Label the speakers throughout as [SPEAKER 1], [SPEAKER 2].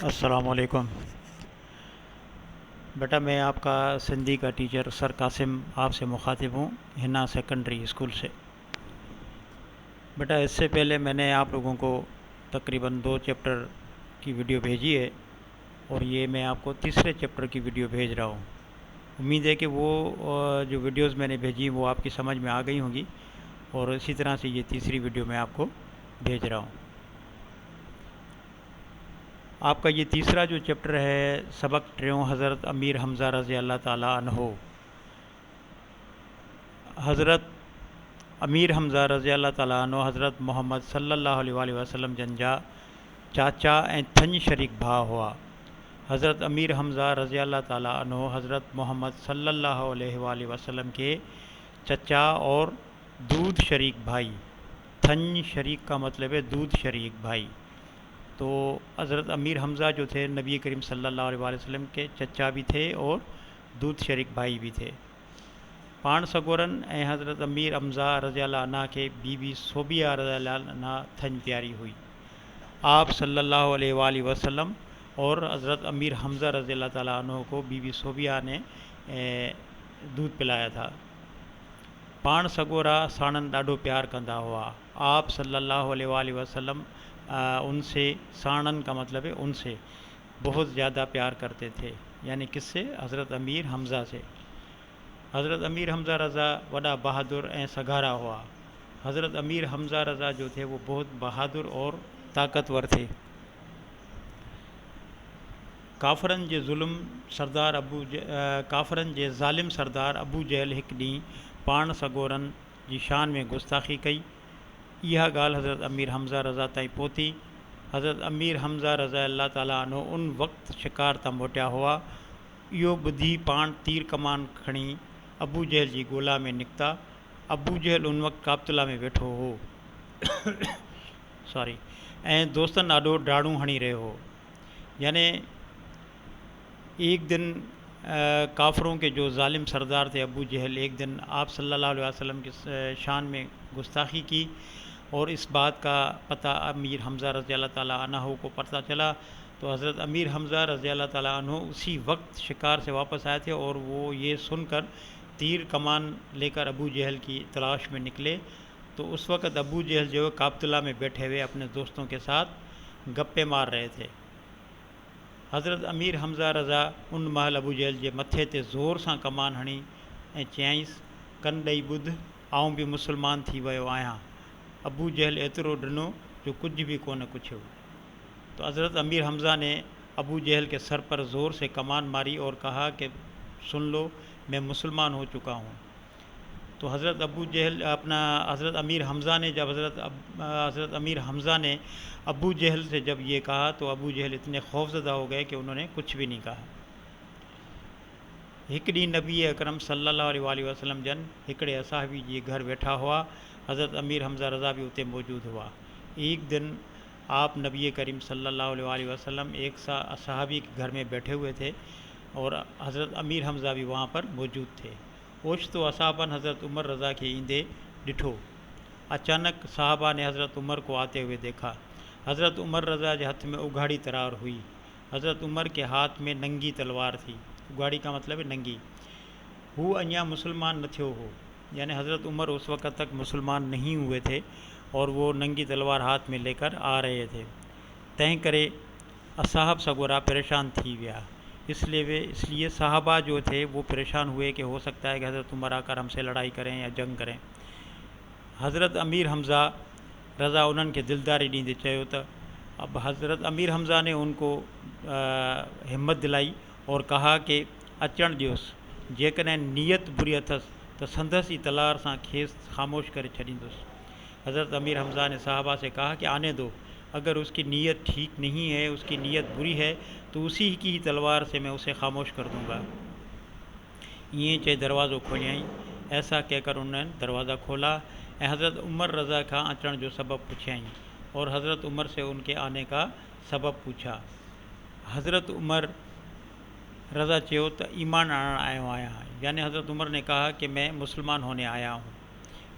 [SPEAKER 1] السلام علیکم بیٹا، میں آپ کا سندھی کا ٹیچر سر قاسم آپ سے مخاطب ہوں، ہنا سیکنڈری اسکول سے۔ بیٹا، اس سے پہلے میں نے آپ لوگوں کو تقریباً 2 چیپٹر کی ویڈیو بھیجی ہے، اور یہ میں آپ کو تیسرے چیپٹر کی ویڈیو بھیج رہا ہوں۔ امید ہے کہ وہ جو ویڈیوز میں نے بھیجی وہ آپ کی سمجھ میں آ گئی ہوں گی، اور اسی طرح سے یہ تیسری ویڈیو میں آپ کو بھیج رہا ہوں۔ آپ کا یہ تیسرا جو چیپٹر ہے، سبق ٹریوں حضرت امیر حمزہ رضی اللہ تعالیٰ عنہ۔ حضرت امیر حمزہ رضی اللہ تعالیٰ عنہ حضرت محمد صلی اللہ علیہ وآلہ وسلم جن جا چاچا تھن شریک بھا ہوا۔ حضرت امیر حمزہ رضی اللہ تعالیٰ عنہ حضرت محمد صلی اللہ علیہ وآلہ وسلم کے چچا اور دودھ شریک بھائی۔ تھن شریک کا مطلب ہے دودھ شریک بھائی۔ تو حضرت امیر حمزہ جو تھے نبی کریم صلی اللہ علیہ وآلہ وسلم کے چچا بھی تھے اور دودھ شریک بھائی بھی تھے۔ پان سگورن حضرت امیر حمزہ رضی اللہ عنہ کے بی بی صوبیہ رضی اللہ عنہ تھن پیاری ہوئی۔ آپ صلی اللہ علیہ وآلہ وسلم اور حضرت امیر حمزہ رضی اللہ تعالیٰ عنہ کو بی بی صوبیہ نے دودھ پلایا تھا۔ پان سگورا ساڑن ڈاڈو پیار کندا ہوا۔ آپ صلی اللہ علیہ وآلہ وسلم ان سے، ساڑن کا مطلب ہے ان سے، بہت زیادہ پیار کرتے تھے، یعنی کس سے؟ حضرت امیر حمزہ سے۔ حضرت امیر حمزہ رضا وڈا بہادر سگارا ہوا۔ حضرت امیر حمزہ رضا جو تھے وہ بہت بہادر اور طاقتور تھے۔ کافرن جے ظالم سردار ابو جہل ایک ڈی پان سگورن جی شان میں گستاخی کئی۔ یہ گال حضرت امیر حمزہ رضا تائیں پہتی۔ حضرت امیر حمزہ رضا اللہ تعالیٰ عنہ ان وقت شکار تا موٹیا ہوا۔ یہ بدھی پان تیر کمان کھڑی ابو جہل جی گولا میں نکتا۔ ابو جہل ان وقت کابتلا میں بیٹھو ہو دوستن ڈاڈو ڈاڑوں ہنی رہے ہو۔ یعنی ایک دن کافروں کے جو ظالم سردار تھے ابو جہل، ایک دن آپ صلی اللہ علیہ وسلم کی شان میں گستاخی کی، اور اس بات کا پتہ امیر حمزہ رضی اللہ تعالیٰ عنہ کو پتہ چلا، تو حضرت امیر حمزہ رضی اللہ تعالیٰ عنہ اسی وقت شکار سے واپس آئے تھے، اور وہ یہ سن کر تیر کمان لے کر ابو جہل کی تلاش میں نکلے۔ تو اس وقت ابو جہل جو ہے کابتلا میں بیٹھے ہوئے اپنے دوستوں کے ساتھ گپے مار رہے تھے۔ حضرت امیر حمزہ رضا ان محل ابو جہل جے متھے تے زور سان کمان ہنی چیائنس، کن ڈئی بدھ، آؤں بھی مسلمان تھی ویو آیاں۔ ابو جہل ایترو ڈنو جو کچھ بھی کون کچھو۔ تو حضرت امیر حمزہ نے ابو جہل کے سر پر زور سے کمان ماری اور کہا کہ سن لو، میں مسلمان ہو چکا ہوں۔ تو حضرت امیر حمزہ نے جب حضرت امیر حمزہ نے ابو جہل سے جب یہ کہا، تو ابو جہل اتنے خوفزدہ ہو گئے کہ انہوں نے کچھ بھی نہیں کہا۔ ایک ڈی نبی اکرم صلی اللہ علیہ وآلہ وسلم جن ایکڑے صحابی جی گھر بیٹھا ہوا۔ حضرت امیر حمزہ رضا بھی اتنے موجود ہوا۔ ایک دن آپ نبی کریم صلی اللہ علیہ وآلہ وسلم ایک صحابی کے گھر میں بیٹھے ہوئے تھے، اور حضرت امیر حمزہ بھی وہاں پر موجود تھے۔ اوچتو اصحابن حضرت عمر رضا کے ایندے ڈٹھو۔ اچانک صحابہ نے حضرت عمر کو آتے ہوئے دیکھا۔ حضرت عمر رضا کے ہاتھ میں اگاڑی تلوار ہوئی۔ حضرت عمر کے ہاتھ میں ننگی تلوار تھی۔ اگاڑی کا مطلب ہے ننگی۔ وہ انیا مسلمان نہ تھیو ہو، یعنی حضرت عمر اس وقت تک مسلمان نہیں ہوئے تھے، اور وہ ننگی تلوار ہاتھ میں لے کر آ رہے تھے۔ تہیں کرے اصحاب سگورا پریشان تھی ویا۔ اس لیے صحابہ جو تھے وہ پریشان ہوئے کہ ہو سکتا ہے کہ حضرت عمر آ کر ہم سے لڑائی کریں یا جنگ کریں۔ حضرت امیر حمزہ رضا انہن کے دلداری ڈیندے چیو تو اب حضرت امیر حمزہ نے ان کو ہمت دلائی اور کہا کہ اچن دیوس، جیکڈیں نیت بری اتھس تو سندس ای تلوار سان کھیس خاموش کرے چھڈیندس۔ حضرت امیر حمزہ نے صحابہ سے کہا کہ آنے دو، اگر اس کی نیت ٹھیک نہیں ہے، اس کی نیت بری ہے، تو اسی کی ہی تلوار سے میں اسے خاموش کر دوں گا۔ یہ چے دروازو کھولیائیں۔ ایسا کہہ کر انہوں نے دروازہ کھولا، حضرت عمر رضا کا اچن جو سبب پوچھائیں، اور حضرت عمر سے ان کے آنے کا سبب پوچھا۔ حضرت عمر رضا چیو تو ایمان آیا، یعنی حضرت عمر نے کہا کہ میں مسلمان ہونے آیا ہوں۔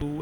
[SPEAKER 1] 2